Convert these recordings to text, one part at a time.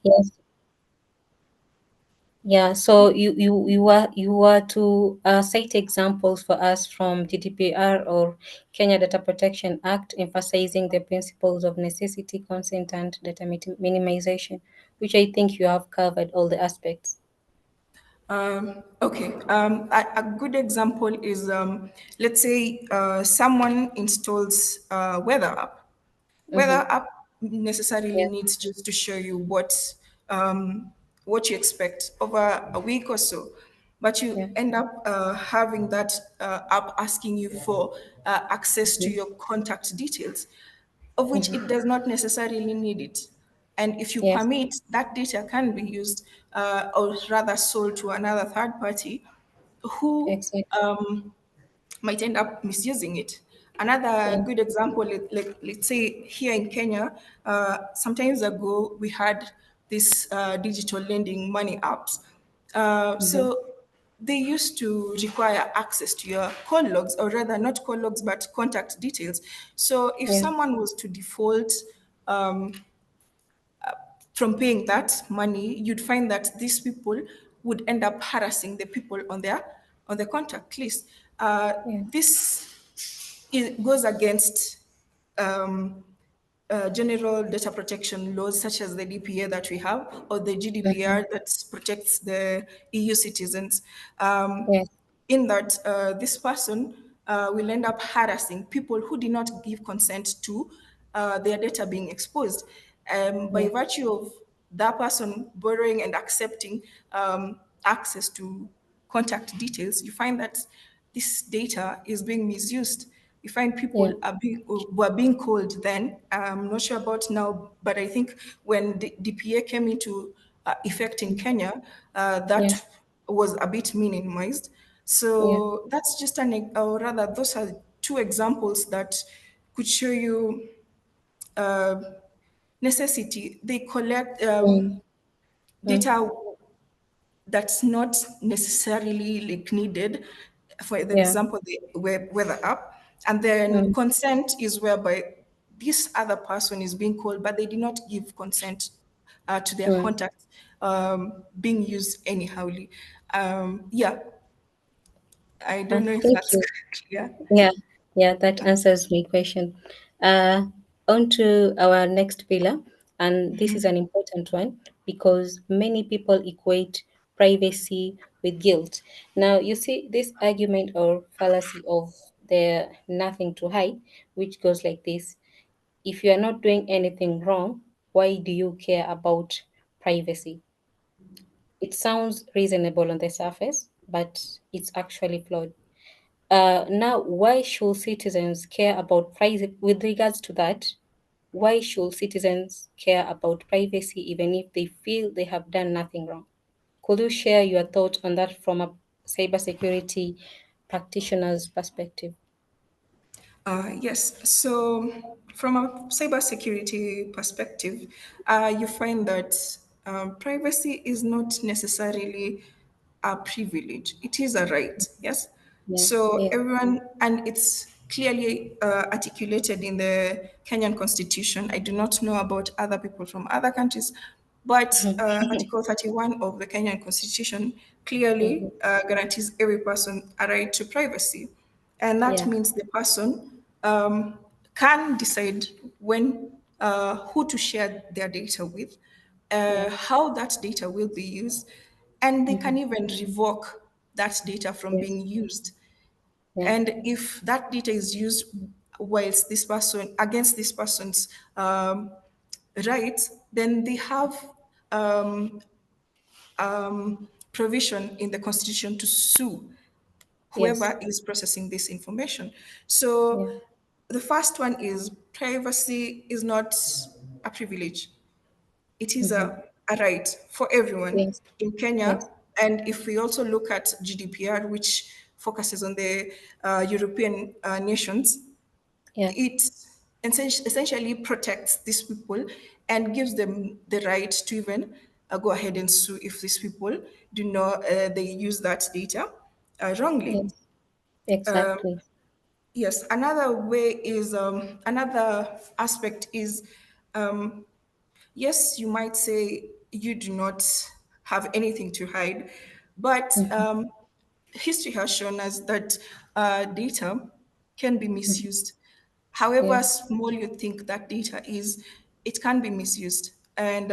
Yes. Yeah, so you are to cite examples for us from GDPR or Kenya Data Protection Act, emphasizing the principles of necessity, consent, and data minimization, which I think you have covered all the aspects. Okay. A good example is, let's say someone installs a weather app. Mm-hmm. Weather app necessarily Yeah, needs just to show you what you expect over a week or so, but you yeah, end up having that app asking you for access to mm-hmm. your contact details, of which Mm-hmm. it does not necessarily need it. And if you Yes, permit, that data can be used or rather sold to another third party who exactly. might end up misusing it. Another Yeah, good example, like let's say here in Kenya, sometimes ago we had this digital lending money apps. mm-hmm. So they used to require access to your call logs, or rather not call logs, but contact details. So if Yeah, someone was to default from paying that money, you'd find that these people would end up harassing the people on their contact list. yeah, It goes against um, general data protection laws such as the DPA that we have, or the mm-hmm. GDPR that protects the EU citizens. Um, Yes, in that this person will end up harassing people who did not give consent to their data being exposed. By yeah, virtue of that person borrowing and accepting access to contact details, you find that this data is being misused. You find yeah, people were being called then. I'm not sure about now, but I think when the DPA came into effect in Kenya, that yeah, was a bit minimized. yeah, So that's just or rather, those are two examples that could show you necessity. They collect mm, mm, data that's not necessarily like needed. For the yeah, example, the weather app, and then mm, consent is whereby this other person is being called, but they did not give consent to their mm. contact being used anyhowly. Yeah, I don't know if Thank that's you. clear. Yeah, yeah, that answers my question. Uh, On to our next pillar, and this is an important one because many people equate privacy with guilt. Now, you see this argument or fallacy of there nothing to hide, which goes like this: if you are not doing anything wrong, why do you care about privacy? It sounds reasonable on the surface, but it's actually flawed. Now, why should citizens care about privacy? With regards to that, why should citizens care about privacy even if they feel they have done nothing wrong? Could you share your thoughts on that from a cybersecurity practitioner's perspective? Yes. So, from a cybersecurity perspective, you find that privacy is not necessarily a privilege; it is a right. Yes. Yeah, So yeah, everyone, and it's clearly articulated in the Kenyan Constitution. I do not know about other people from other countries, but Article 31 of the Kenyan Constitution clearly mhm, guarantees every person a right to privacy. And that yeah, means the person can decide when, who to share their data with, yeah, how that data will be used, and they can mhm, even revoke that data from yes, being used. yeah, And if that data is used whilst this person against this person's rights, then they have provision in the constitution to sue yes, whoever is processing this information. yeah, So the first one is privacy is not a privilege. It is mhm, a right for everyone yes, in Kenya. yes, And if we also look at GDPR, which focuses on the European nations, yeah, it essentially protects these people and gives them the right to even go ahead and sue if these people do not they use that data wrongly. yes, exactly. Yes, another way is another aspect is yes, you might say you do not have anything to hide, but Mhm. history has shown us that data can be Mhm. misused. However Yes. small you think that data is, it can be misused. And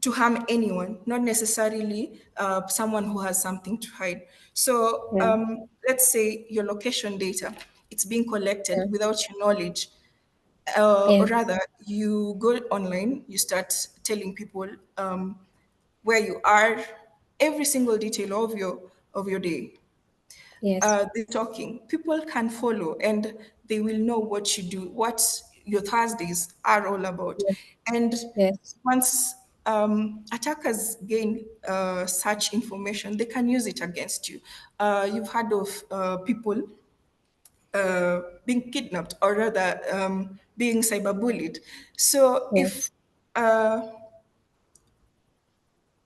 to harm anyone, not necessarily someone who has something to hide. So Yeah. let's say your location data, it's being Yeah. collected without your knowledge. Or Yeah. rather, you go online, you start telling people where you are, every single detail of your day. Yes. The talking, people can follow and they will know what you do, what your Thursdays are all about. Yeah. And Yes. once attackers gain such information, they can use it against you. You've heard of people being kidnapped, or rather being cyberbullied. So if Yes.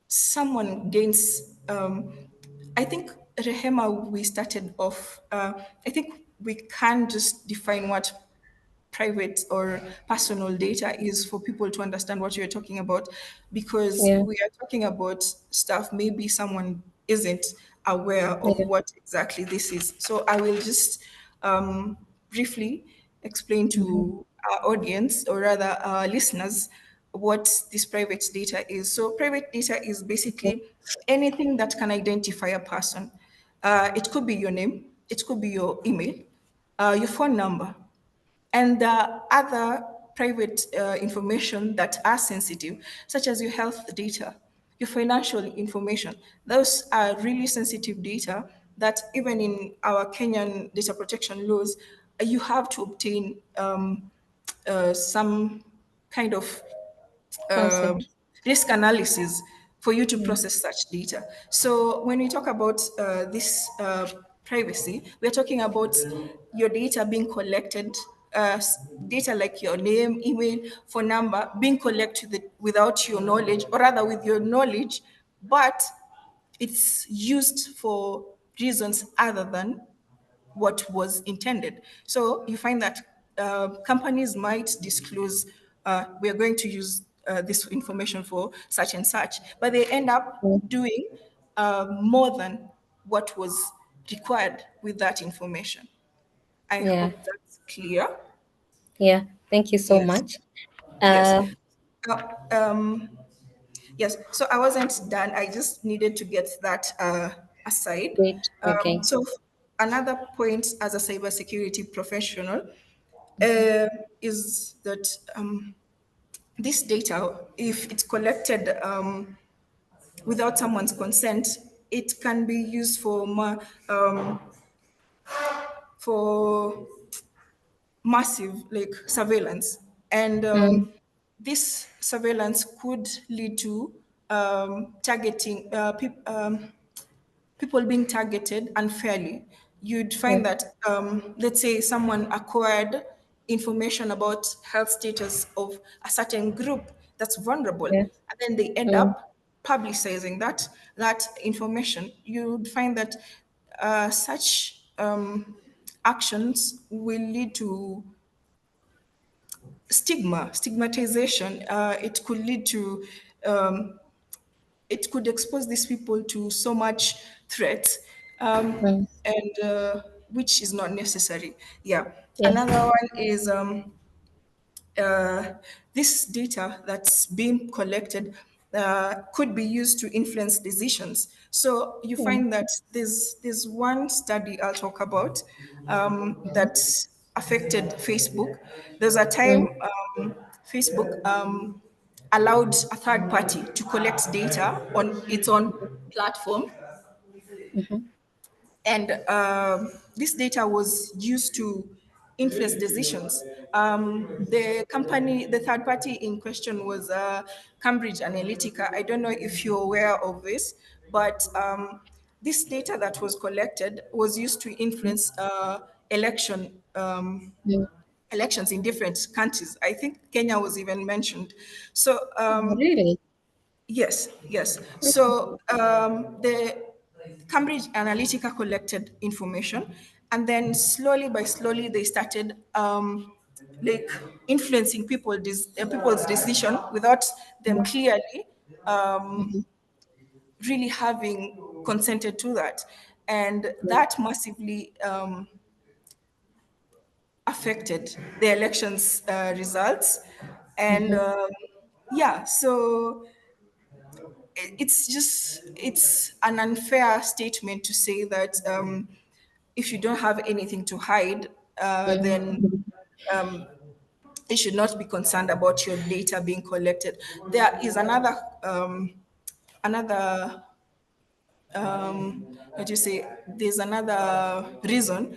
someone gains, I think, Rehema, we started off, I think we can just define what private or personal data is for people to understand what you're talking about, because Yeah. we are talking about stuff maybe someone isn't aware of Yeah. what exactly this is. So I will just briefly explain Mhm. to our audience, or rather our listeners, what this private data is. So private data is Yeah. basically anything that can identify a person. It could be your name, it could be your email, your phone number, and other private information that are sensitive, such as your health data, your financial information. Those are really sensitive data that even in our Kenyan data protection laws, you have to obtain some kind of uh, Consent. risk analysis for you to Mm. process such data. So when we talk about this privacy, we're talking about your data being collected, data like your name, email, phone number, being collected without your knowledge, or rather with your knowledge, but it's used for reasons other than what was intended. So you find that companies might disclose, we are going to use this information for such and such, but they end up Mm. doing more than what was required with that information. I Yeah. hope that's clear. Yeah. Thank you so Yes. much. Yes. Uh, Uh, um, yes. So I wasn't done. I just needed to get that aside. Great. Okay. Another point as a cybersecurity professional Mhm. uh, is that this data, if it's collected without someone's consent, it can be used for for massive like surveillance, and Mm. this surveillance could lead to targeting people being targeted unfairly. You'd Yeah. find that, let's say, someone acquired information about health status of a certain group that's vulnerable, Yeah. and then they end Mm. up publicizing that information. You'd find that such actions will lead to stigmatization. It could lead to it could expose these people to so much threat, Mm. and which is not necessary. Yeah. Yeah. Another one is uh, this data that's being collected could be used to influence decisions. So you Mm. find that there's one study I'll talk about Mhm. that affected Facebook. There's a Mm. time Facebook allowed a third party to collect data on its own platform, Mhm. and this data was used to influence decisions. The third party in question was Cambridge Analytica. I don't know if you're aware of this, but this data that was collected was used to Mm. influence Mm. elections in different countries. I think Kenya was even mentioned. So Really? yes, yes. Okay. So the Cambridge Analytica collected information, and then slowly by slowly they started like influencing people's decision without them Mm, clearly um, mhm. really having consented to that, and Yeah. that massively affected the elections results. And Mhm. yeah, so it's an unfair statement to say that if you don't have anything to hide, then Mhm. it should not be concerned about your data being collected. There is another what do you say? There's another reason,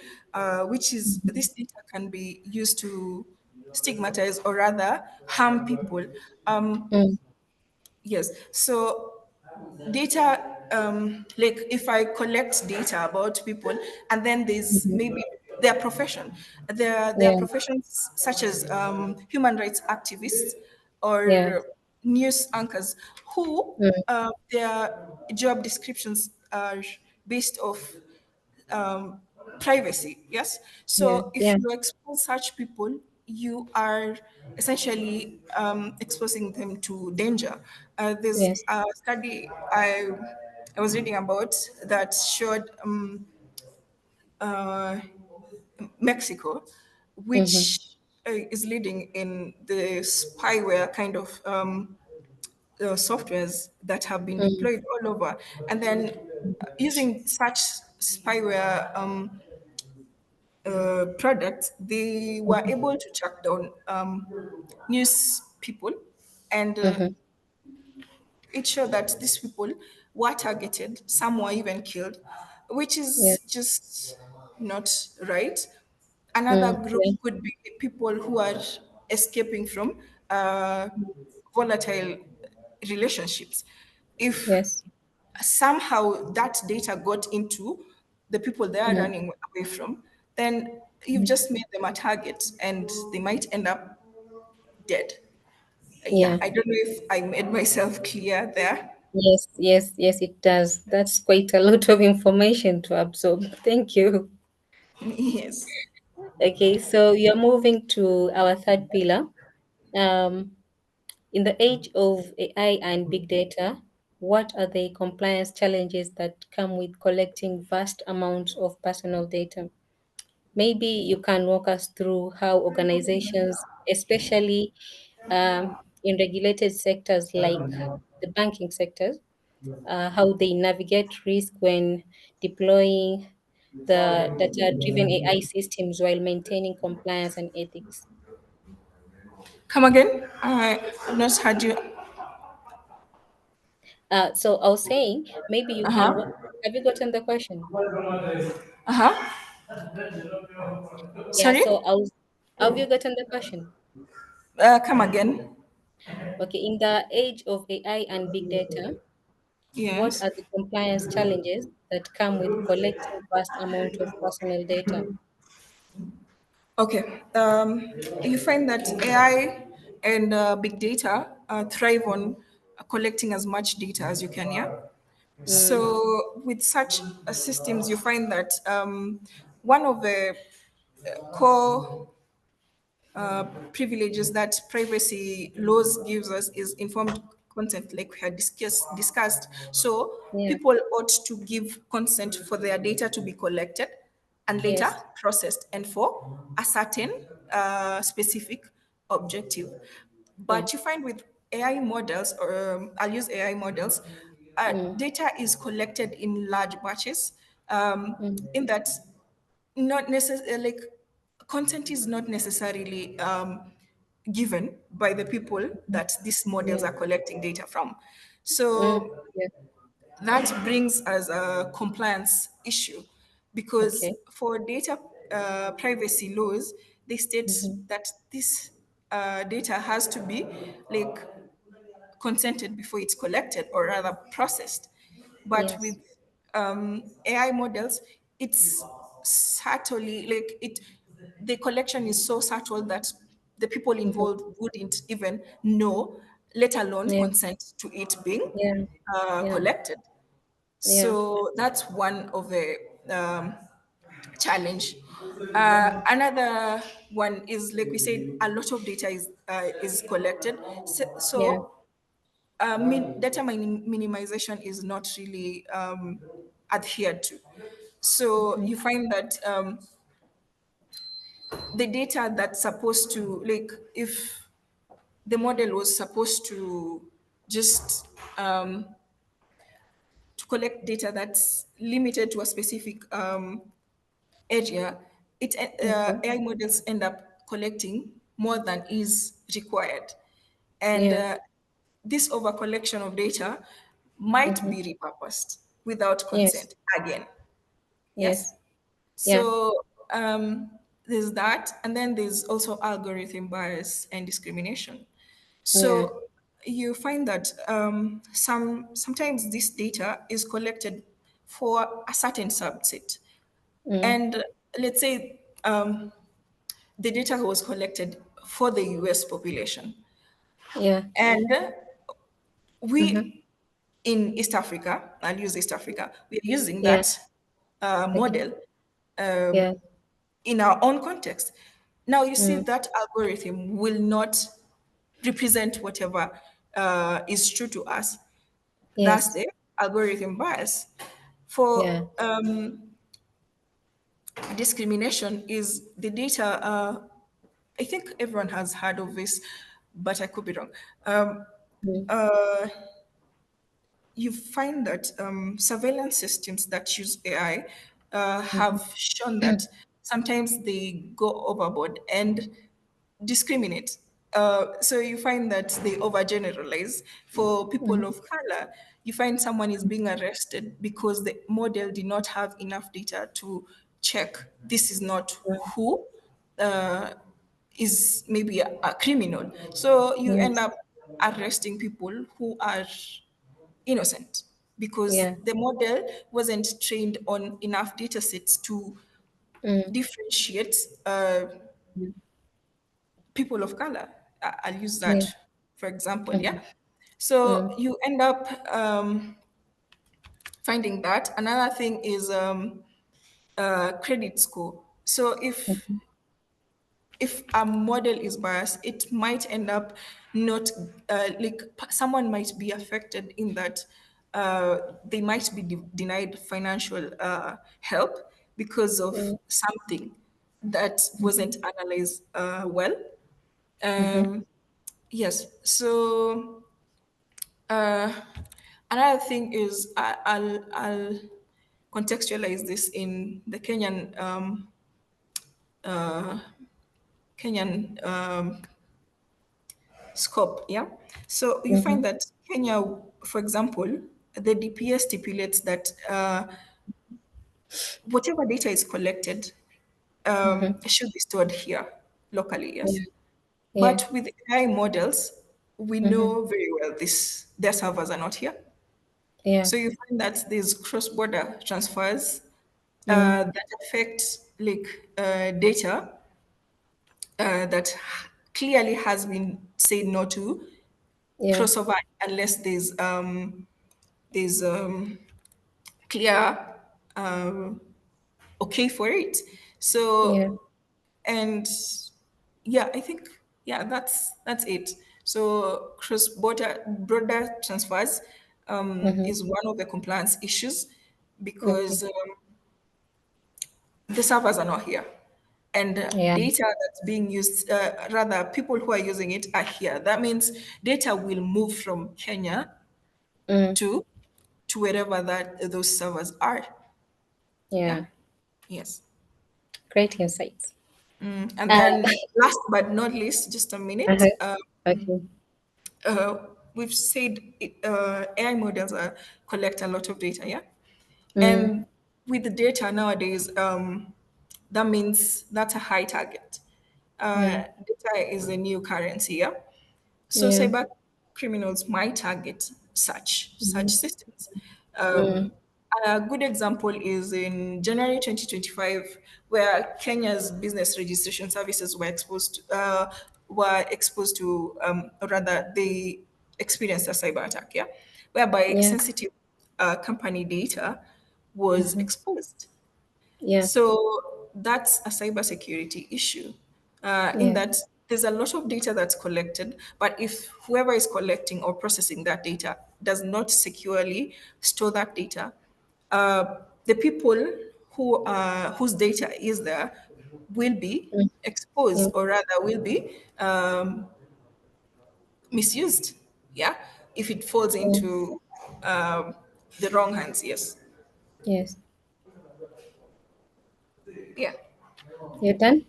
which is this data can be used to stigmatize or rather harm people. Mm, Yes. So data, like if I collect data about people, and then there's mhm. maybe their profession, there are Yeah. professions such as human rights activists or Yes. news anchors who Mm, their job descriptions are based off um, privacy. Yes. yeah. So if Yeah. you expose such people, you are essentially exposing them to danger. There's Yes. a study I was reading about that showed uh, Mexico, Mhm. which is leading in the spyware kind of softwares that have been Mm, deployed all over, and then using such spyware products, they were mhm. able to track down news people, and Mhm. it showed that these people were targeted. Some were even killed, which Yeah. is just not right. Another Mm, group yeah. could be people who are escaping from uh, volatile relationships. If Yes. somehow that data got into the people they are Mm, running away from, then you've mm. just made them a target and they might end up dead. Yeah, Yeah. I don't know if I made myself clear there. Yes. Yes. Yes. It does. That's quite a lot of information to absorb. Thank you. Yes. Okay. So you're moving to our third pillar. Um, in the age of AI and big data, what are the compliance challenges that come with collecting vast amounts of personal data? Maybe you can walk us through how organizations, especially in regulated sectors like the banking sectors, how they navigate risk when deploying the data driven AI systems while maintaining compliance and ethics. Come again? I've not heard you. So I was saying, maybe you Uh can. huh. Have you gotten the question? Uh huh. Yeah. Sorry? So I was. Have you gotten the question? Come again. Okay. In the age of AI and big data, what Yes. are the compliance challenges that come with collecting vast amount of personal data? Okay. You find that AI and big data thrive on collecting as much data as you can, yeah? Mm, So, with such systems, you find that one of the core privileges that privacy laws gives us is informed consent, like we had discussed. So yeah. people ought to give consent for their data to be collected and later Yes. processed, and for a certain specific objective. Yeah. But you find with AI models, or I'll use AI models, Mm, data is collected in large batches. mm, In that, not necessarily like content is not necessarily given by the people that these models yeah. are collecting data from. Mm, So yeah. that brings us a compliance issue, because Okay. for data privacy laws, they state Mm-hmm. that this data has to be like consented before it's collected or rather processed. But with Yes. AI models, it's subtly like it. The collection is so subtle that the people Mm-hmm. involved wouldn't even know, let alone Yeah. consent to it being Yeah. Yeah. collected. Yeah. So that's one of the challenge. Another one is, like we said, a lot of data is collected. Yeah. Data minimization is not really adhered to. So you find that the data that's supposed to, like, if the model was supposed to just to collect data that's limited to a specific area, AI models end up collecting more than is required. And Yeah. this over collection of data might be repurposed without Yes. consent again. Yes. Yes. Yeah. So there's that. And then there's also algorithm bias and discrimination. Yeah. So you find that sometimes this data is collected for a certain subset. And let's say the data was collected for the US population. Yeah. And Mm-hmm. we in East Africa, I'll use East Africa, we are using Yeah. that Okay. model um, Yeah. in our own context. Now, you see, Mm. that algorithm will not represent whatever is true to us. That's Yes. the algorithm bias. For Yeah. discrimination is the data. I think everyone has heard of this, but I could be wrong. Um, Mm. you find that surveillance systems that use AI have shown that sometimes they go overboard and discriminate. So you find that they overgeneralize. For people Mm. of color, you find someone is being arrested because the model did not have enough data to check this is not who uh, is maybe a criminal. So you end Yes. up arresting people who are innocent because Yeah. the model wasn't trained on enough data sets to Mm. differentiate people of color. I'll use that Yeah. for example, Mm-hmm. yeah. So Mm. you end up finding that. Another thing is credit score. So if a model is biased, it might end up not someone might be affected in that they might be denied financial help because of Mm. something that Mm-hmm. wasn't analyzed well. Mm-hmm. Um, yes. So another thing is I'll contextualize this in the Kenyan scope. Yeah. So you find Mm-hmm. that Kenya, for example, the DPS stipulates that whatever data is collected Mm-hmm. should be stored here locally. Yes. Yeah. Yeah. But with AI models, we Mm-hmm. know very well this their servers are not here. Yeah. So you find that there's cross-border transfers Mm. that affect data that clearly has been said not to Yeah. crossover unless there's clear okay for it. Yeah. So and yeah, I think yeah that's it. So cross border transfers Mm-hmm. is one of the compliance issues Okay. because the servers are not here and Yeah. data that's being used rather people who are using it are here. That means data will move from Kenya Mm. to wherever that those servers are. Yeah. Yeah. Yes. Great insights. And Uh, then last but not least, just a minute. uh-huh. Okay. We've said AI models collect a lot of data, yeah? Mm. And with the data nowadays, that means that's a high target. Mm. Data is a new currency, yeah? So Yeah. cyber criminals might target such Mm-hmm. systems. Mm. Um, a good example is in January 2025, where Kenya's business registration services were exposed to, or rather, they experienced a cyber attack, yeah, whereby Yeah. sensitive company data was Mm-hmm. exposed. Yeah. So that's a cybersecurity issue, in Yeah. that there's a lot of data that's collected, but if whoever is collecting or processing that data does not securely store that data, the people whose data is there will be Mm. exposed, Mm. or rather will be misused. Yeah, if it falls Mm. into um, the wrong hands. Yes. Yes. Yeah. You're done?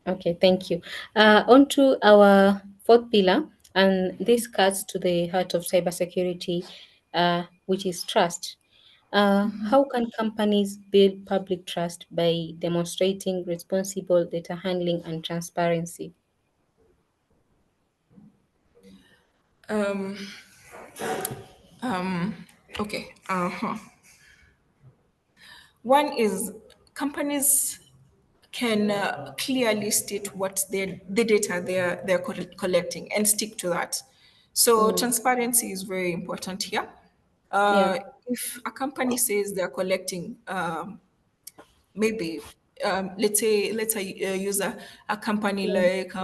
Okay, thank you. On to our fourth pillar, and this cuts to the heart of cybersecurity, which is trust. How can companies build public trust by demonstrating responsible data handling and transparency? Um, okay. One is companies can clearly state what the data they're collecting and stick to that. So Mm. transparency is very important here. Yeah. If a company says they're collecting, maybe let's say use a company Mm. like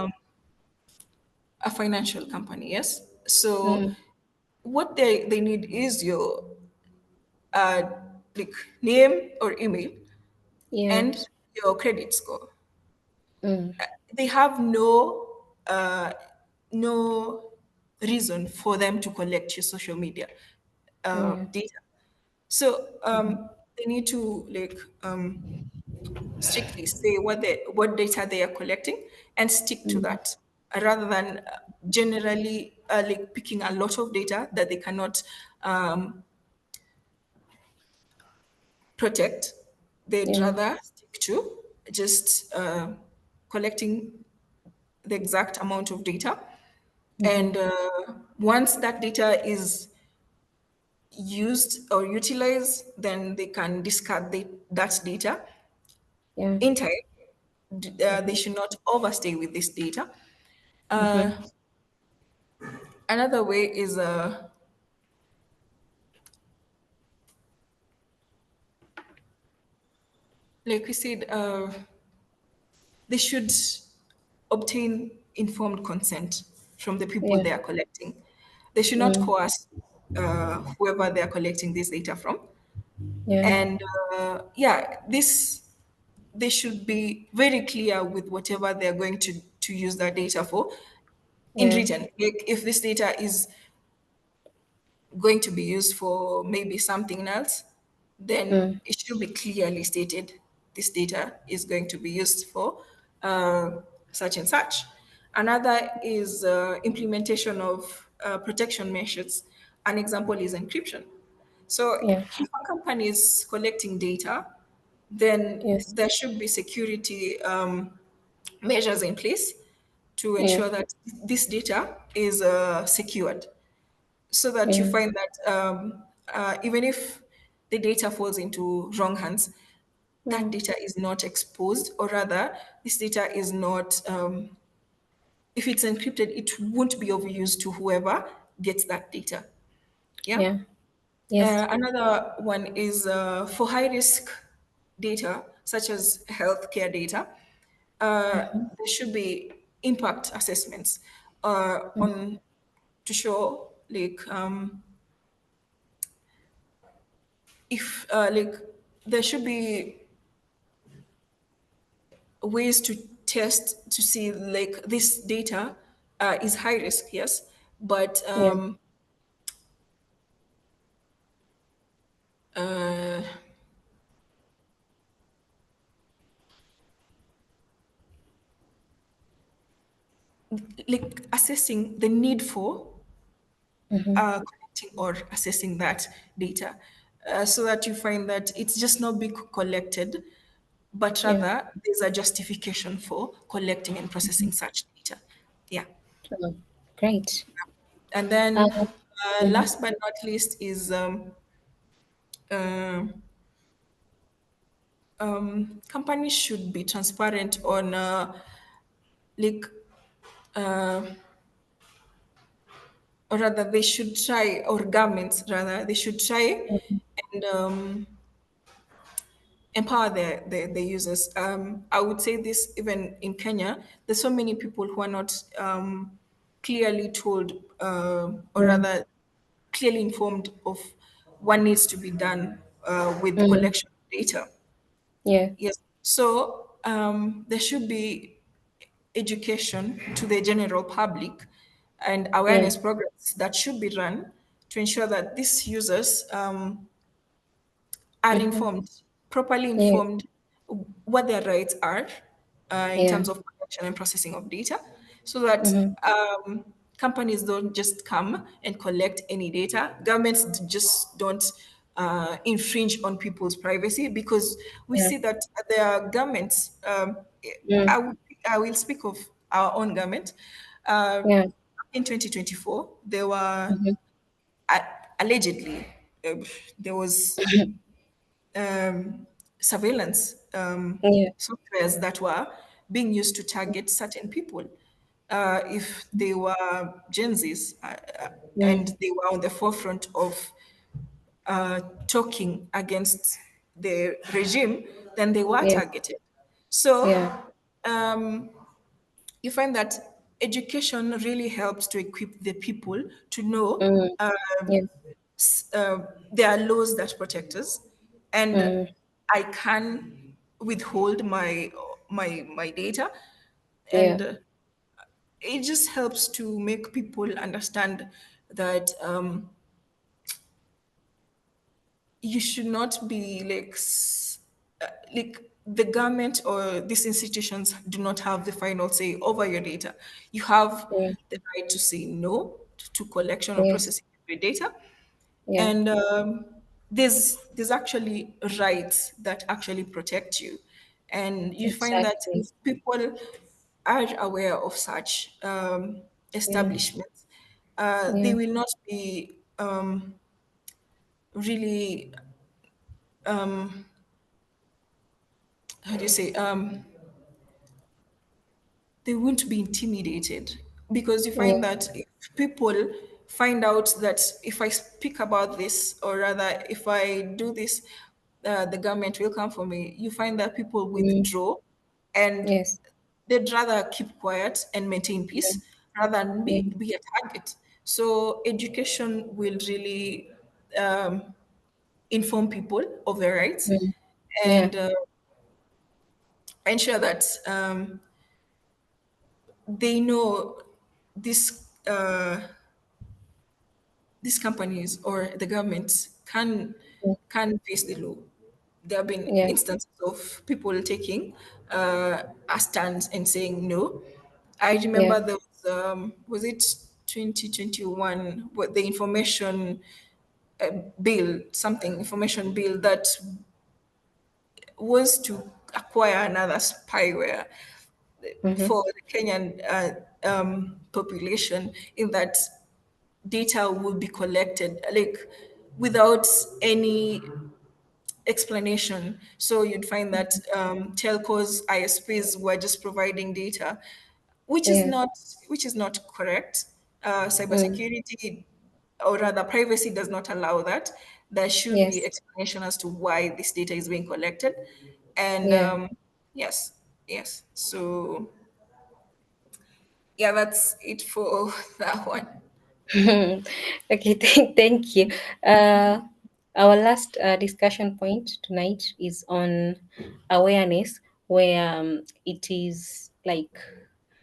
a financial company, yes. So Mm. what they need is your uh, like name or email and Yes. your credit score. Mm. They have no reason for them to collect your social media Yeah. data. So Mhm. they need to strictly say what data they are collecting and stick to Mm. that, rather than generally like picking a lot of data that they cannot um, protect. They'd Yeah. rather stick to just collecting the exact amount of data. Mhm. And once that data is used or utilized, then they can discard that data Yeah. in time. They Mhm. should not overstay with this data. Uh, Mhm. Another way is, like we said, they should obtain informed consent from the people Yeah. they are collecting. They should not Mm. coerce whoever they are collecting this data from. Yeah. And yeah, this they should be very clear with whatever they're going to use that data for. In Yeah. return, like if this data is going to be used for maybe something else, then Mm. it should be clearly stated this data is going to be used for such and such. Another is implementation of protection measures. An example is encryption. So Yeah. if a company is collecting data, then Yes. there should be security measures in place to Yeah. ensure that this data is secured, so that you Yeah. find that even if the data falls into wrong hands, that Mm. data is not exposed, or rather, this data is not, if it's encrypted, it won't be of use to whoever gets that data. Yeah. Yeah. Yes. Another one is for high risk data, such as healthcare data. There should be impact assessments on to show like if like there should be ways to test to see like this data is high risk, yes, but Yeah. uh, like assessing the need for collecting or assessing that data, so that you find that it's just not being collected, but Yeah. rather there's a justification for collecting and processing such data. Yeah. Oh, great. And then Uh, mhm. last but not least is uh, companies should be transparent on like uh, or rather they should try, or governments rather, they should try and empower their users. I would say this even in Kenya, there's so many people who are not clearly told, or Mm, rather clearly informed of what needs to be done with mm, collection of data. yeah, Yes. So there should be education to the general public and yeah, awareness programs that should be run to ensure that these users are mm-hmm, informed, properly yeah, informed what their rights are in yeah, terms of collection and processing of data, so that mm-hmm, companies don't just come and collect any data. Governments just don't infringe on people's privacy, because we yeah, see that there are governments. mm, I will speak of our own government. Uh, yeah, in 2024, there were mm-hmm, uh, allegedly uh, there was surveillance yeah, softwares that were being used to target certain people. If they were Gen Zs mm, and they were on the forefront of talking against the regime, then they were yeah, targeted. So yeah, um, you find that education really helps to equip the people to know mm, yeah, there are laws that protect us, and mm, I can withhold my data, yeah, and it just helps to make people understand that you should not be like the government or these institutions do not have the final say over your data. You have yeah, the right to say no to collection or yes, processing of your data, yeah, and there's actually rights that actually protect you, and you find that exactly, if people are aware of such yeah, establishments, they yeah, will not be really how do you say they won't be intimidated, because you yeah, find that if people find out that if I speak about this, or rather if I do this, the government will come for me, you find that people mm, withdraw, and yes, they'd rather keep quiet and maintain yeah, peace rather than yeah, be a target. So education will really inform people of their rights, mm, yeah, and ensure that they know this these companies or the government mm, can face the law. There have been yeah, instances of people taking a stand and saying no. I yeah, remember there was it 2021, what the information bill, something information bill that was to acquire another spyware mm-hmm, for the Kenyan population, in that data will be collected like without any explanation. So you'd find that telcos, ISPs were just providing data, which is yeah, not which is not correct. mm, Cybersecurity, or rather privacy, does not allow that. There should be yes, explanation as to why this data is being collected, and yeah. yes, yes. So yeah, that's it for that one. Okay, thank you. Uh, our last discussion point tonight is on awareness, where it is like,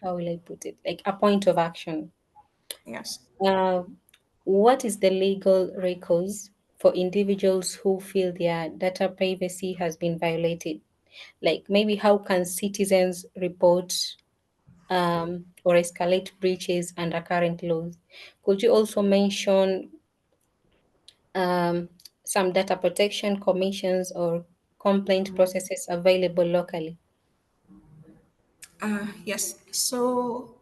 how will I put it? Like a point of action. Yes. Uh, what is the legal recourse for individuals who feel their data privacy has been violated? Like maybe how can citizens report or escalate breaches under current laws? Could you also mention um, some data protection commissions or complaint processes available locally? Yes. So,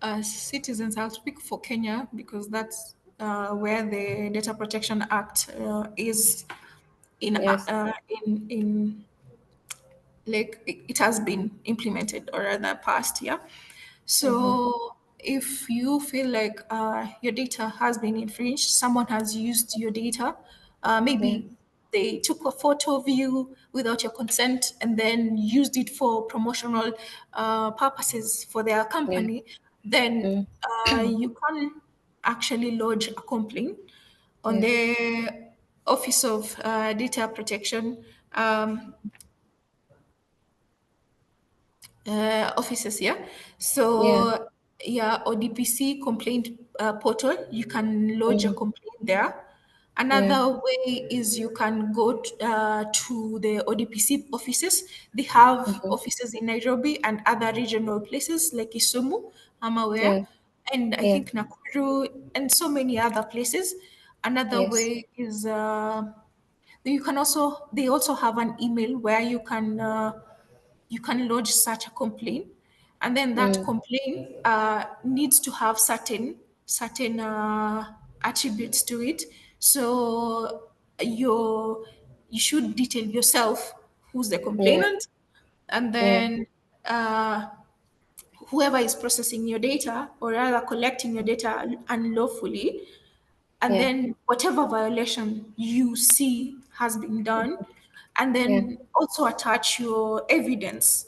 as citizens, I'll speak for Kenya because that's where the Data Protection Act is Yes. in like it has been implemented, or rather passed. Yeah. Mm-hmm. So if you feel like your data has been infringed, someone has used your data, Yeah. maybe they took a photo of you without your consent and then used it for promotional purposes for their Yeah. company, then Mm. you can actually lodge a complaint on Yeah. the Office of Data Protection um, offices. Yeah, Yeah. so yeah, ODPC complaint portal, you can lodge a Mm. complaint there. Yeah. Another way is you can go to the ODPC offices. They have Mm-hmm. offices in Nairobi and other regional places like Isumu, I'm aware, Yeah. and I Yeah. think Nakuru and so many other places. Another Yes. way is you can also, they also have an email where you can lodge such a complaint, and then that Mm. complaint needs to have certain attributes to it. So you you should detail yourself, who's the Yeah. complainant, and Yeah. then whoever is processing your data or rather collecting your data unlawfully, and Yeah. then whatever violation you see has been done, and Yeah. then also attach your evidence.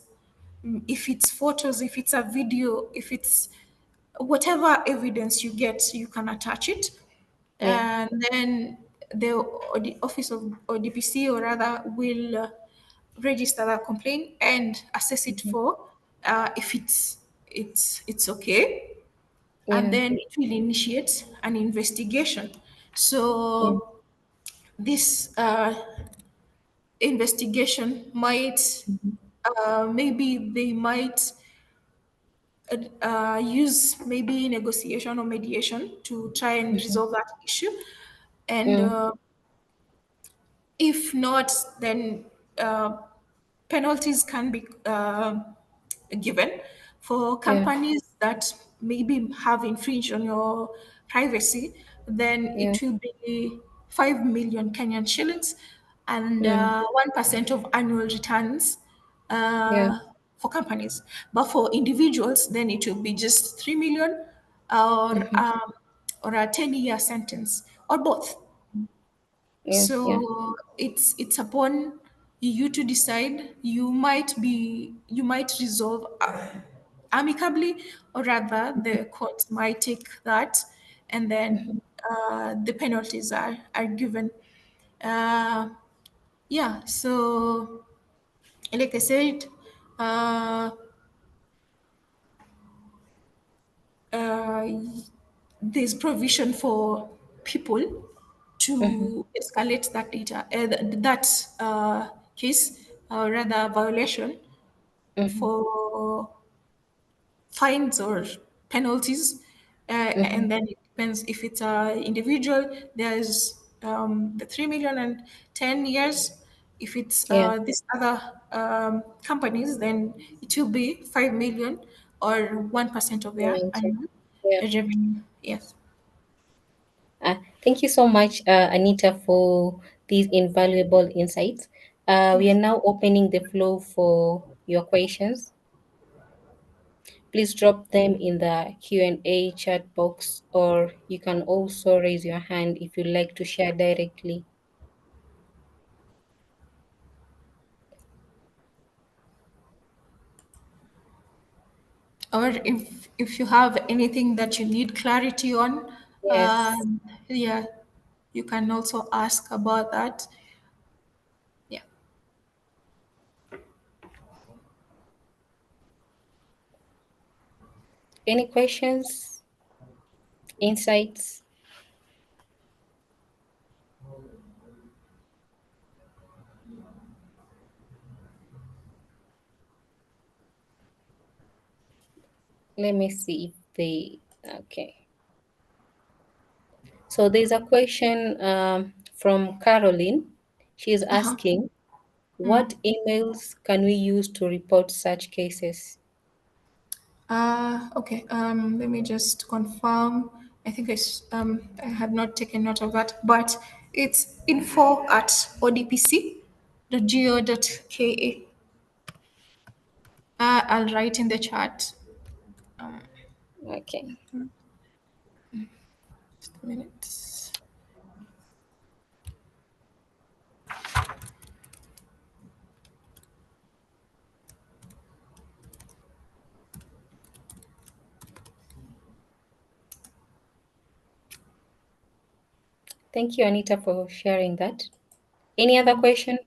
If it's photos, if it's a video, if it's whatever evidence you get, you can attach it. Yeah. And then the office of ODPC or rather will register that complaint and assess it Mm-hmm. for if it's okay, and Yeah. then it will initiate an investigation. Yeah. So this investigation might Mm-hmm. maybe they might use maybe negotiation or mediation to try and Mm-hmm. resolve that issue. And Mm. if not, then uh, penalties can be given for Yeah. companies that maybe have infringed on your privacy. Then Yeah. it will be 5 million Kenyan shillings and Mm. 1% of annual returns Yeah. for companies. But for individuals, then it will be just 3 million or Mm-hmm. um, or a 10-year sentence or both. Yeah. Yeah. So it's upon you to decide. You might resolve amicably, or rather, the courts might take that, and then Mm-hmm. the penalties are given. Uh, yeah. So, like I said, uh, uh, there's provision for people Mm-hmm. to escalate that data, that case, or rather violation, Mm-hmm. for fines or penalties. Mm-hmm. And then it depends if it's a individual, there's the 3 million and 10 years. If it's Yeah. these other companies, then it will be 5 million or 1% of their Warranted. annual Yeah. revenue. Yes. Thank you so much, Anita, for these invaluable insights. We are Yes. now opening the floor for your questions. Please drop them in the Q&A chat box, or you can also raise your hand if you'd like to share directly. Or if you have anything that you need clarity on, Yes. yeah, you can also ask about that. Yeah. Any questions, insights? Let me see if they. Okay. So there's a question from Caroline. She is Uh-huh. asking, what emails can we use to report such cases? Okay. Let me just confirm. I think I had not taken note of that, but it's info at odpc.go.ke. I'll write in the chat. Okay. Just a minute. Thank you, Anita, for sharing that. Any other question?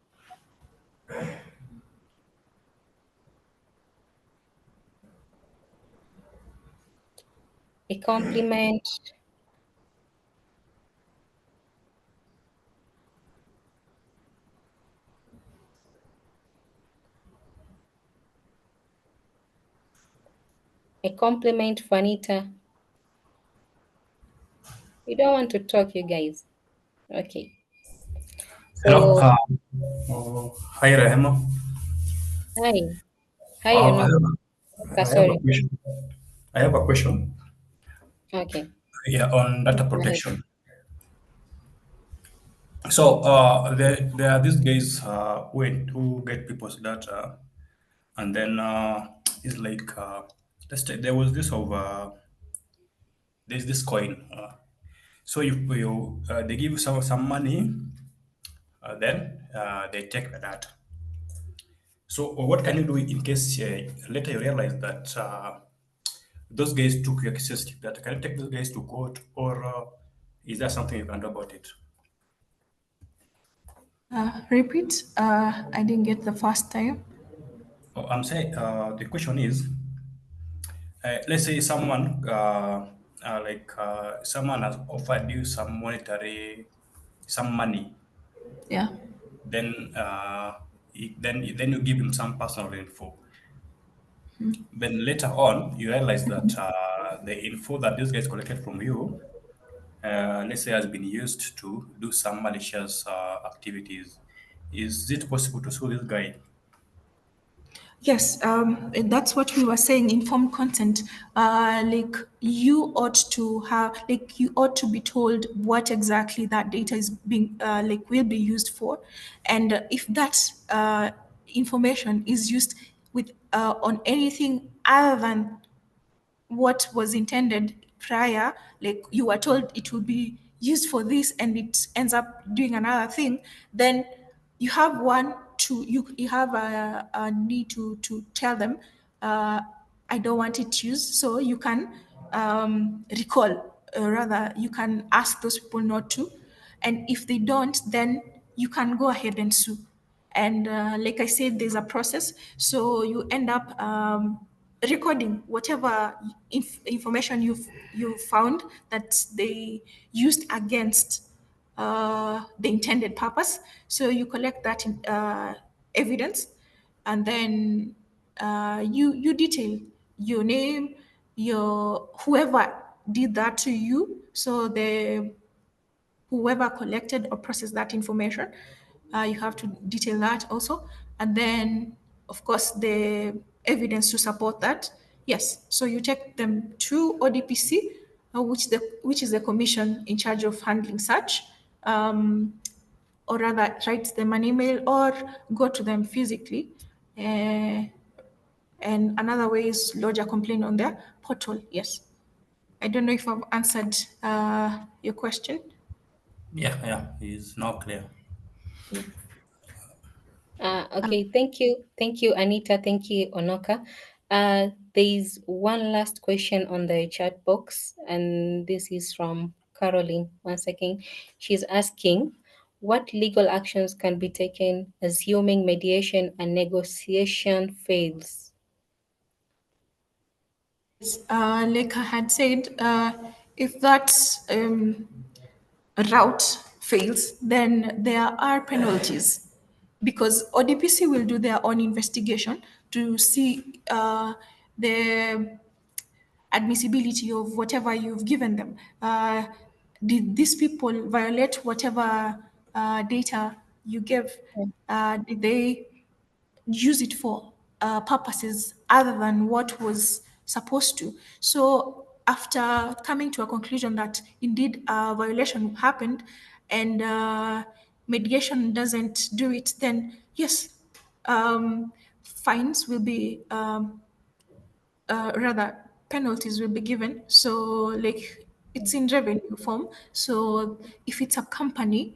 A compliment, a compliment for Anita. You don't want to talk, you guys. Okay. Hello. So, Hi, Rehema. hi. Hi, Uh, I Ono. have, Okay, I have a sorry. question. I have a question. Okay. Yeah, on data Go ahead. protection. So there are these guys who get people's data, and then it's like let's say there was this of there's this coin. So you they give you some money, then they take the data. So what can you do in case later you realize that those guys took your sensitive data? Can you take those guys to court, or is there something you can do about it? Repeat. I didn't get the first time. Oh, I'm saying the question is, let's say someone someone has offered you some money, Yeah. then then you give him some personal info. Then later on, you realize that the info that these guys collected from you, let's say, has been used to do some malicious activities. Is it possible to sue this guy? Yes, that's what we were saying. Informed consent, like you ought to have, like you ought to be told what exactly that data is being, like will be used for, and if that information is used with on anything other than what was intended prior, like you were told it will be used for this and it ends up doing another thing, then you have you have a need to tell them, uh, I don't want it used, so you can recall, rather you can ask those people not to, and if they don't, then you can go ahead and sue. And like I said, there's a process, so you end up recording whatever information you found that they used against the intended purpose. So you collect that evidence, and then you detail your name, your whoever did that to you, so the whoever collected or processed that information. You have to detail that also. And then, of course, the evidence to support that. Yes. So you take them to ODPC, which is the commission in charge of handling such. Or rather, write them an email or go to them physically. Uh, and another way is lodge a complaint on their portal. Yes. I don't know if I've answered your question. Yeah, yeah, is now clear. Yeah. Okay, thank you, Anita. Thank you, Onoka. There's one last question on the chat box, and this is from Caroline. One second. She's asking, what legal actions can be taken assuming mediation and negotiation fails? Like I had said, if that route fails, then there are penalties because ODPC will do their own investigation to see the admissibility of whatever you've given them. Did these people violate whatever data you gave? Did they use it for purposes other than what was supposed to? So, after coming to a conclusion that indeed a violation happened and mediation doesn't do it, then yes, fines will be rather penalties will be given. So like it's in revenue form. So if it's a company,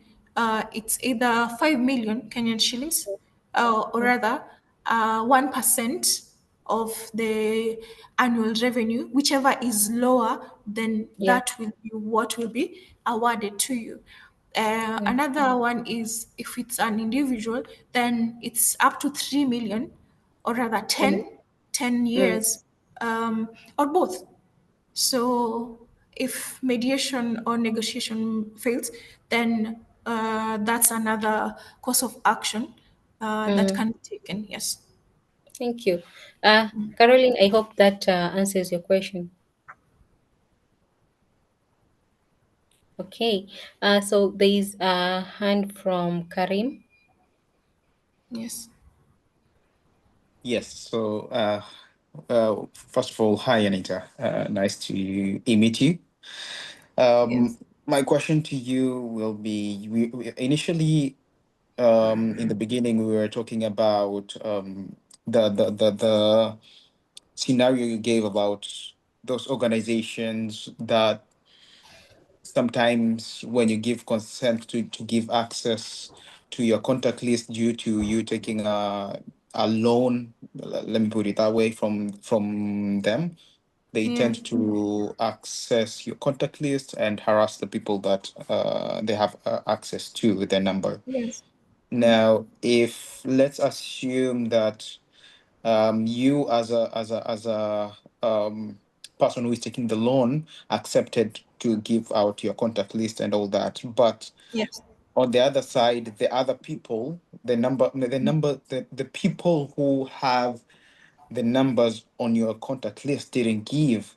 it's either 5 million Kenyan shillings, or rather 1% of the annual revenue, whichever is lower, then Yeah. that will be what will be awarded to you. Another one is if it's an individual, then it's up to 3 million, or rather Mm-hmm. 10 Mm. years, or both. So if mediation or negotiation fails, then that's another course of action that Mm. can be taken. Yes. Thank you. Caroline, I hope that answers your question. Okay. So there is a hand from Karim. Yes. Yes. So, first of all, hi, Anita. Nice to meet you. Yes. My question to you will be: initially, in the beginning, we were talking about the scenario you gave about those organizations that sometimes when you give consent to give access to your contact list due to you taking a loan, let me put it that way, from them, they Yeah. tend to access your contact list and harass the people that they have access to with their number. Yes. Now, if let's assume that you as a person who is taking the loan accepted to give out your contact list and all that, but Yes. on the other side, the other people, the people who have the numbers on your contact list didn't give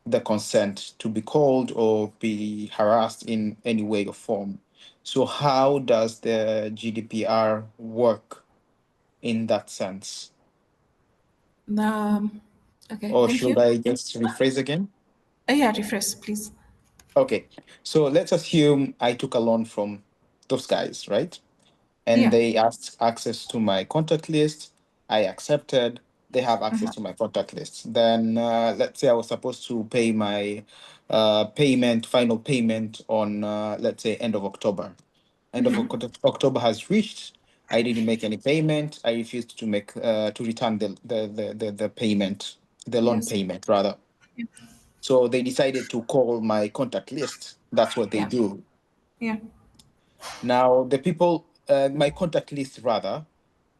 the consent to be called or be harassed in any way or form. So how does the GDPR work in that sense? Okay. Or Thank should you. I just rephrase again? Yeah. Refresh, please. Okay. So let's assume I took a loan from those guys, right? And Yeah. they asked access to my contact list. I accepted. They have access to my contact list. Then let's say I was supposed to pay my final payment on, let's say, end of October. October has reached. I didn't make any payment. I refused to return the payment, the loan Yes. payment rather. Yeah. So they decided to call my contact list. That's what they Yeah. do. Yeah. Now, the people, my contact list rather,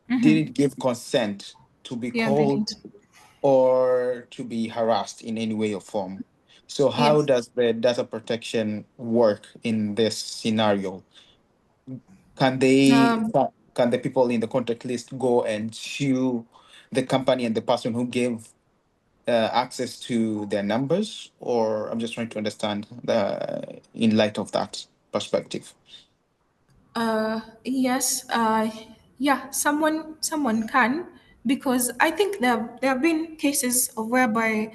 didn't give consent to be Yeah. They called didn't. or to be harassed in any way or form. So, how Yes. does the data protection work in this scenario? Can they, Um, can the people in the contact list go and sue the company and the person who gave access to their numbers? Or I'm just trying to understand in light of that perspective. yes. Yeah. Someone can, because I think there have been cases of whereby,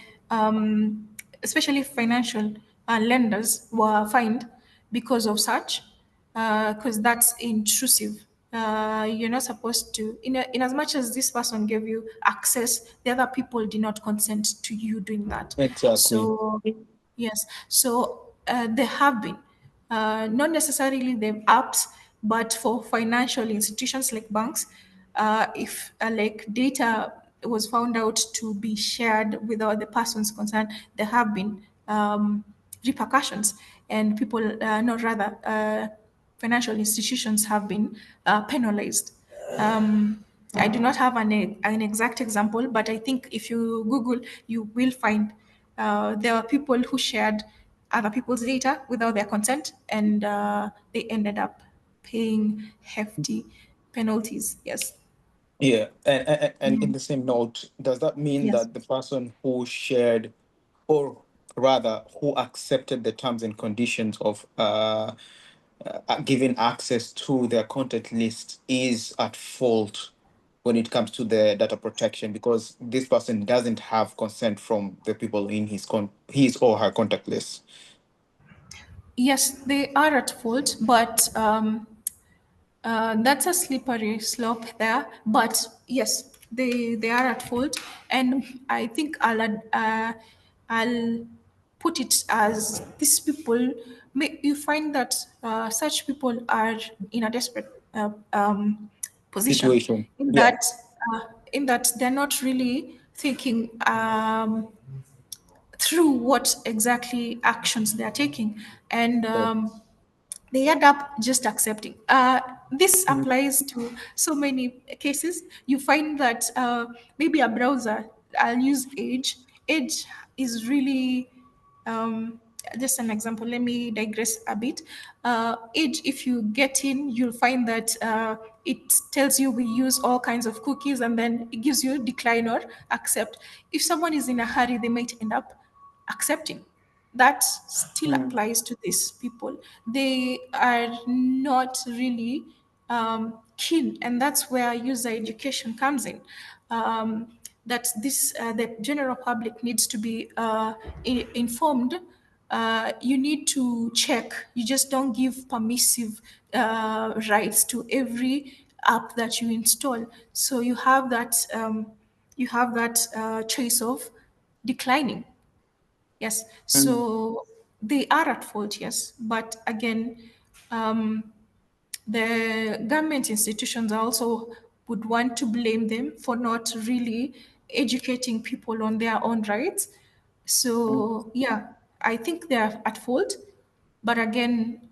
especially financial lenders were fined because of such, because that's intrusive. You're not supposed to, in as much as this person gave you access, the other people did not consent to you doing that. Exactly. So yes, so there have been, not necessarily the apps, but for financial institutions like banks, if like data was found out to be shared without the person's consent, there have been repercussions, and people, no, rather, financial institutions have been penalized. I do not have an exact example, but I think if you Google, you will find there are people who shared other people's data without their consent, and they ended up paying hefty penalties. Yes. Yeah, and in Mm. the same note, does that mean Yes. that the person who shared, or rather, who accepted the terms and conditions of giving access to their contact list is at fault when it comes to the data protection, because this person doesn't have consent from the people in his or her contact list? Yes, they are at fault, but that's a slippery slope there. But yes, they are at fault, and I think I'll put it as these people. You find that such people are in a desperate position, Situation. in Yeah. that uh, they're not really thinking through what exactly actions they are taking, and Yeah. they end up just accepting. This applies to so many cases. You find that maybe a browser, I'll use Edge. Edge is really, um, just an example, let me digress a bit. Edge, if you get in, you'll find that it tells you we use all kinds of cookies, and then it gives you decline or accept. If someone is in a hurry, they might end up accepting. That still Mm, applies to these people. They are not really keen, and that's where user education comes in. That this the general public needs to be informed. You need to check. You just don't give permissive rights to every app that you install. So you have that choice of declining. Yes, mm, so they are at fault, yes. But again, um, the government institutions also would want to blame them for not really educating people on their own rights. mm. So, yeah, I think they're at fault. But again,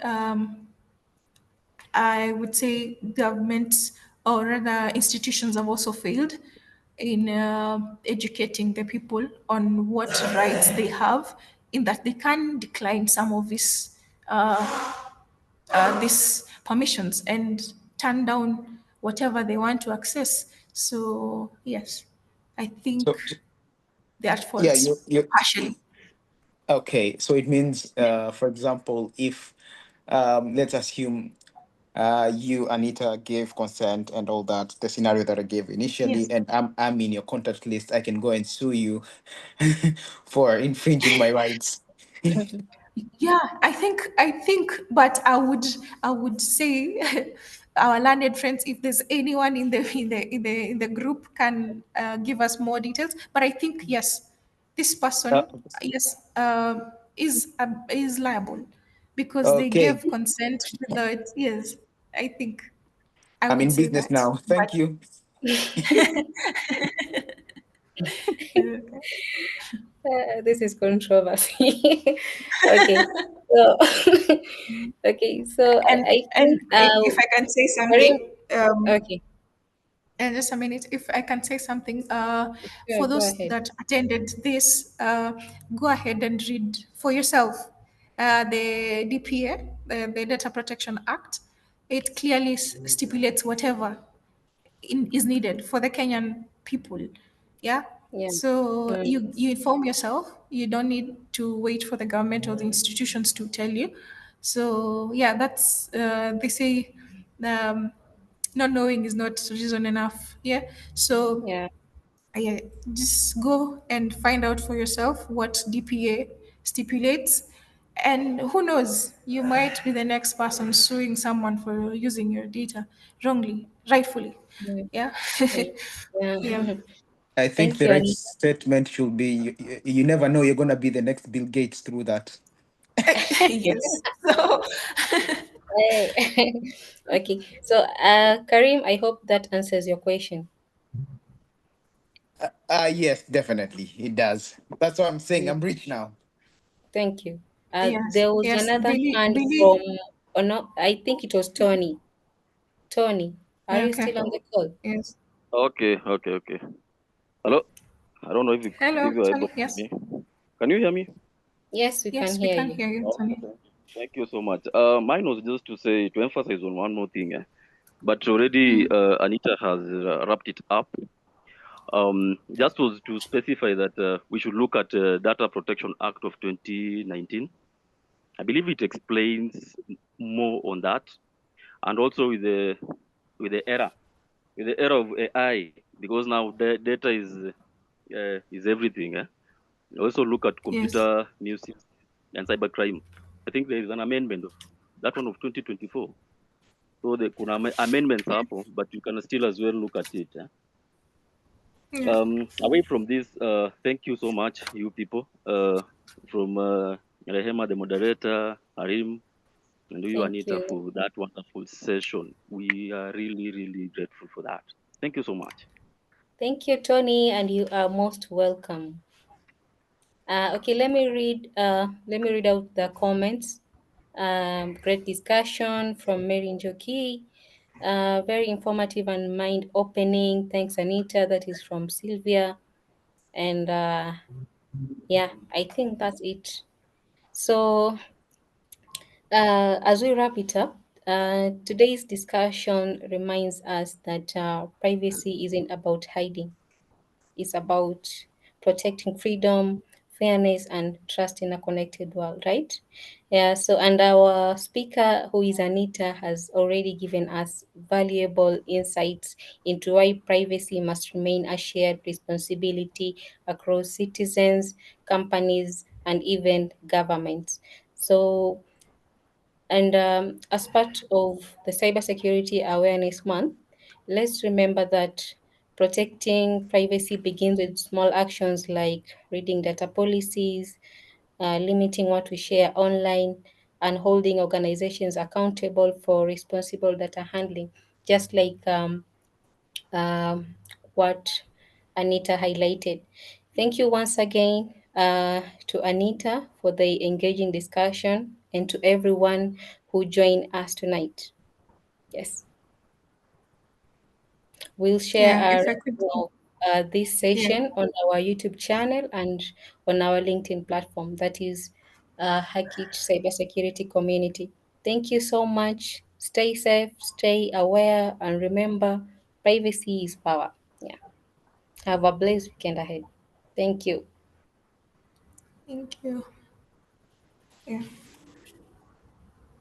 I would say governments or rather institutions have also failed in educating the people on what rights they have, in that they can decline some of these permissions and turn down whatever they want to access. So yes, I think So they are at yeah, fault you partially. okay. So it means, for example, if let's assume you, Anita, gave consent and all that, the scenario that I gave initially, Yes. and I'm in your contact list, I can go and sue you for infringing my rights. Yeah, I think, but I would say our learned friends, if there's anyone in the group, can give us more details. But I think yes, this Uh, person, yes, is liable because they okay, gave consent without. Yes, I think I I'm would in say business that. now. But Thank you. This is controversy. Okay, so okay, so and I and think if I can say Karim, something, okay, and just a minute, if I can say something, sure, for go those ahead. that attended this, go ahead and read for yourself the DPA, the Data Protection Act. It clearly stipulates whatever is needed for the Kenyan people. Yeah. Yeah, So mm, you inform yourself. You don't need to wait for the government or the institutions to tell you. So yeah, that's they say, um, not knowing is not reason enough. Yeah. So yeah, yeah, just go and find out for yourself what DPA stipulates. And who knows, you might be the next person suing someone for using your data wrongly, rightfully. yeah, Yeah. yeah. Yeah. Yeah. I think Thank the you, right Anita. statement should be you never know you're going to be the next Bill Gates through that. Yes. So Hey. Okay, so Karim, I hope that answers your question. Yes, definitely. It does. That's what I'm saying. Yeah, I'm rich now. thank you. yes, There was yes, another Billy, hand from, Billy. or no, I think it was Tony. Tony, are Yeah, you okay. still on the call? Yes. Okay, okay, okay. Hello. I don't know Hello, if you are able Tony. to hear Yes. me. Can you hear me? Yes, we can Yes, we hear can you. hear you, Okay, Tony. thank you so much. Mine was just to say to emphasize on one more thing. But already Anita has wrapped it up. Just was to specify that we should look at Data Protection Act of 2019. I believe it explains more on that, and also with the era of AI, because now the data is everything. Also look at Yes. computer nuisance and cybercrime. I think there is an amendment of that one of 2024. So the kuna amendments hapo, but you can still as well look at it. Yeah. Away from this, thank you so much, you people, from Rehema, the moderator, Harim, and you, Thank Anita, you. for that wonderful session. We are really, really grateful for that. Thank you so much. Thank you, Tony, and you are most welcome. Okay, let me read out the comments. Great discussion from Mary Njoki. Very informative and mind opening. Thanks, Anita. That is from Sylvia. And yeah, I think that's it. So, as we wrap it up, today's discussion reminds us that privacy isn't about hiding, it's about protecting freedom, fairness, and trust in a connected world, right? Yeah, so, and our speaker, who is Anita, has already given us valuable insights into why privacy must remain a shared responsibility across citizens, companies, and even governments. So, and as part of the Cybersecurity Awareness Month, let's remember that protecting privacy begins with small actions like reading data policies, limiting what we share online, and holding organizations accountable for responsible data handling, just like um, what Anita highlighted. Thank you once again to Anita for the engaging discussion and to everyone who joined us tonight. Yes, we'll share Yeah, our if I could, this yeah. session on our YouTube channel and on our LinkedIn platform, that is Hackit Cybersecurity Community. Thank you so much. Stay safe, stay aware, and remember, privacy is power. Yeah. Have a blessed weekend ahead. Thank you. Thank you. Yeah.